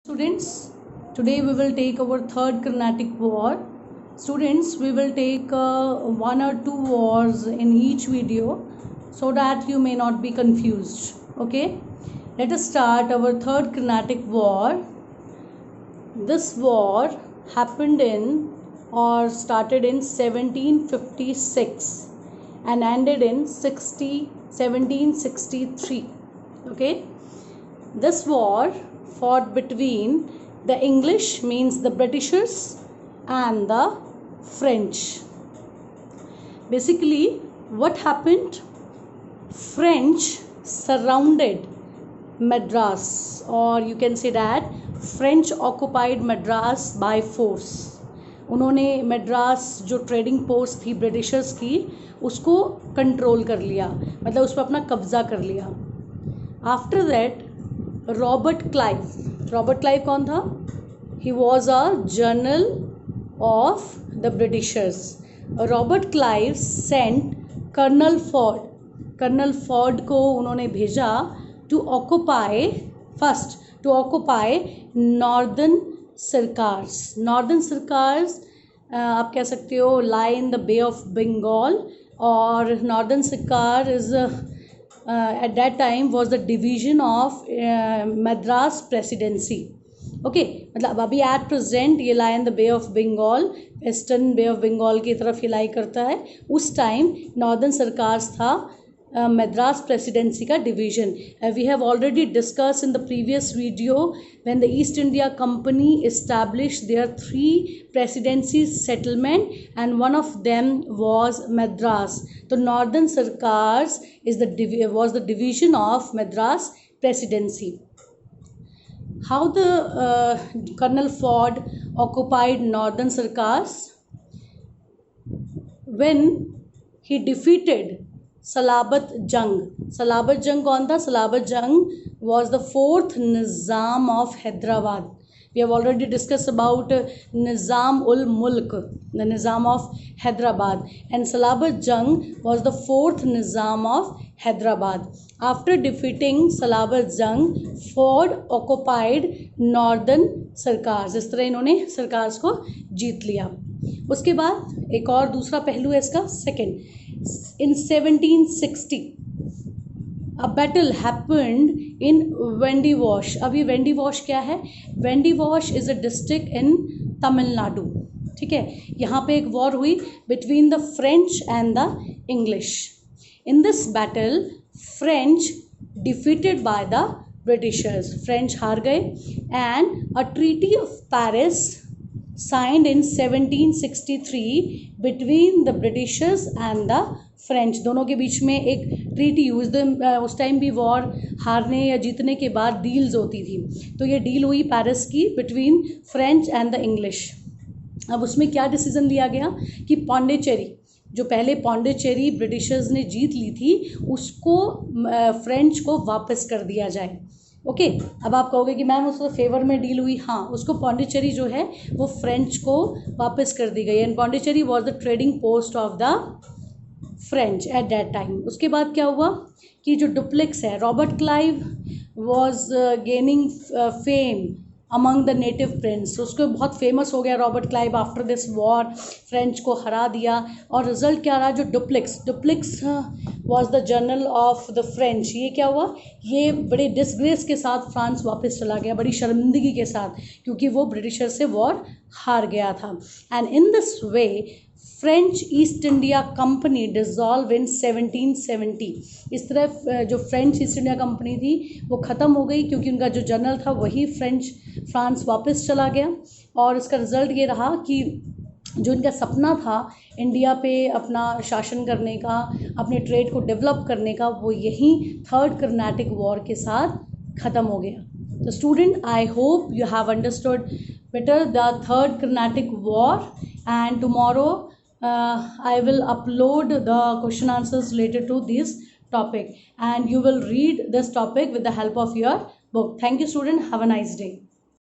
Students, today we will take our third Carnatic War. Students, we will take one or two wars in each video so that you may not be confused. Okay, let us start our third Carnatic War. This war happened in or started in 1756 and ended in 1763. Okay, this war fought between the English, means the Britishers, and the French. Basically, what happened? French surrounded Madras, or you can say that French occupied Madras by force. उन्होंने मद्रास जो trading post थी Britishers की उसको control कर लिया, मतलब उस पर अपना कब्जा कर लिया. आफ्टर दैट रॉबर्ट क्लाइव कौन था? He was a general of the Britishers. Robert Clive sent colonel Forde को उन्होंने भेजा टू ऑक्युपाई नॉर्दर्न सरकार्स. आप कह सकते हो lie in the bay of Bengal, और northern Sarkar is at that time was the division of Madras presidency. Okay, मतलब अभी at present ये lie in the Bay of Bengal, Western Bay of Bengal की तरफ ये lie करता है. उस time Northern सरकार था Madras presidency का division. We have already discussed in the previous video when the East India Company established their 3 presidencies settlement, and one of them was Madras. So Northern Sarkars was the division of Madras presidency. How the Colonel Ford occupied Northern Sarkars? When he defeated Salabat जंग कौन था? सलाबत जंग was the 4th Nizam of Hyderabad. We have already discussed about Nizam ul Mulk, the Nizam of Hyderabad, and Salabat Jung was the 4th Nizam of Hyderabad. After defeating Salabat Jung, Ford occupied Northern Sarkars. इस तरह इन्होंने सरकार्स को जीत लिया. उसके बाद एक और दूसरा पहलू है इसका. Second, in 1760 a battle happened in Vandivash. अभी Vandivash क्या है? Vandivash is a district in Tamil Nadu. ठीक है, यहाँ पे एक वॉर हुई between the French and the English. In this battle French defeated by the Britishers. French हार गए, and a treaty of Paris signed in 1763 between the Britishers and the French. दोनों के बीच में एक ट्रीटी हुई. उस टाइम भी वॉर हारने या जीतने के बाद डील्स होती थी, तो ये डील हुई पेरिस की between French and the English. अब उसमें क्या डिसीजन लिया गया कि पौंडीचेरी, जो पहले पौंडीचेरी ब्रिटिशर्स ने जीत ली थी, उसको फ्रेंच को वापस कर दिया जाए. ओके, अब आप कहोगे कि मैम उसको फेवर में डील हुई. हाँ, उसको पौंडीचेरी जो है वो फ्रेंच को वापस कर दी गई. And Pondicherry was the trading post of the French at that time. उसके बाद क्या हुआ कि जो डुप्लेक्स है, Robert Clive was gaining fame among the native Prince. उसको बहुत फेमस हो गया Robert Clive after this war. French को हरा दिया, और रिजल्ट क्या रहा? जो duplex was the general of the French. ये क्या हुआ? ये बड़े डिसग्रेस के साथ फ्रांस वापस चला गया, बड़ी शर्मिंदगी के साथ, क्योंकि वो ब्रिटिशर से वॉर हार गया था. And in this way French east India company dissolve in 1770. इस तरह जो फ्रेंच ईस्ट इंडिया कंपनी थी वो ख़त्म हो गई, क्योंकि उनका जो जनरल था वही फ्रांस वापस चला गया. और इसका रिज़ल्ट ये रहा कि जो इनका सपना था इंडिया पे अपना शासन करने का, अपने ट्रेड को डेवलप करने का, वो यही थर्ड कर्नाटिक वॉर के साथ ख़त्म हो गया. तो student, I hope you have understood better the third Carnatic war, and tomorrow I will upload the question answers related to this topic, and you will read this topic with the help of your book. Thank you student, have a nice day.